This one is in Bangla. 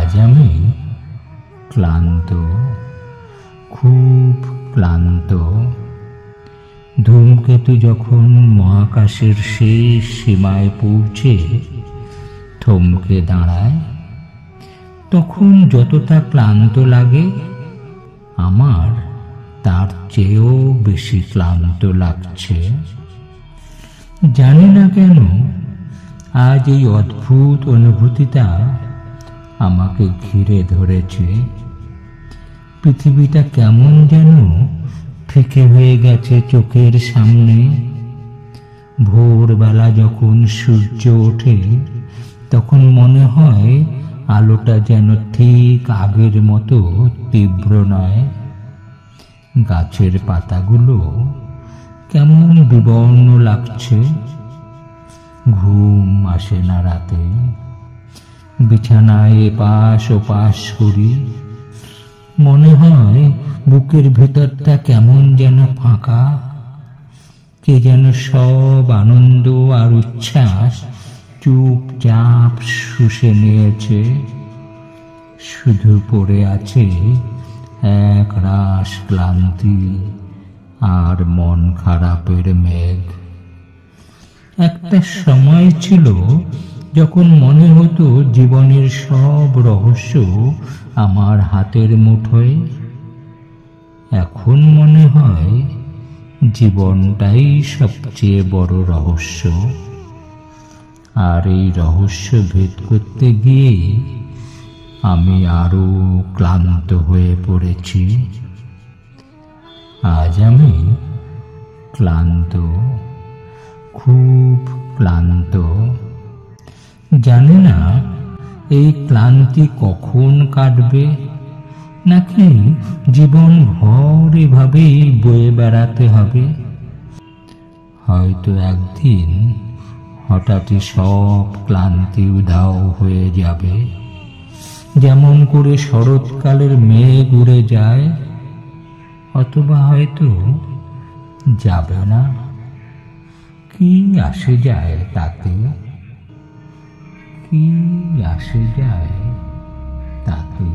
আজ আমি ক্লান্ত, খুব ক্লান্ত। ধূমকেতু যখন মহাকাশের শেষ সীমায় পৌঁছে থমকে দাঁড়ায়, তখন যতটা ক্লান্ত লাগে, আমার তার চেয়েও বেশি ক্লান্ত লাগছে। জানি না কেন আজ এই অদ্ভুত অনুভূতিটা আমাকে ঘিরে ধরেছে। পৃথিবীটা কেমন যেন ফিকে হয়ে গেছে চোখের সামনে। ভোরবেলা যখন সূর্য ওঠে, তখন মনে হয় আলোটা যেন ঠিক আগের মতো তীব্র নয়। গাছের পাতাগুলো কেমন বিবর্ণ লাগছে। ঘুম আসে না রাতে। বিছানায় এপাশ ওপাশ করি। মনে হয় বুকের ভেতরটা কেমন যেন ফাঁকা। কে যেন সব আনন্দ আর উচ্ছ্বাস চুপচাপ শুষে নিয়েছে। শুধু পড়ে আছে এক রাশ ক্লান্তি আর মন খারাপের মেঘ। একটা সময় ছিল যখন মনে হতো জীবনের সব রহস্য আমার হাতের মুঠোয়। এখন মনে হয় জীবনটাই সবচেয়ে বড় রহস্য। আর এই রহস্য ভেদ করতে গিয়ে আমি আরো ক্লান্ত হয়ে পড়েছি। আজ আমি ক্লান্ত, খুব ক্লান্ত। জানি না এই ক্লান্তি কখন কাটবে, নাকি জীবন ভর এভাবেই বয়ে বেড়াতে হবে। হয়তো একদিন হঠাৎই সব ক্লান্তি উধাও হয়ে যাবে, যেমন করে শরৎকালের মেঘ উড়ে যায়। অথবা হয়তো যাবে না। কি আসে যায় তাতে? কি আসে যায় তাতে?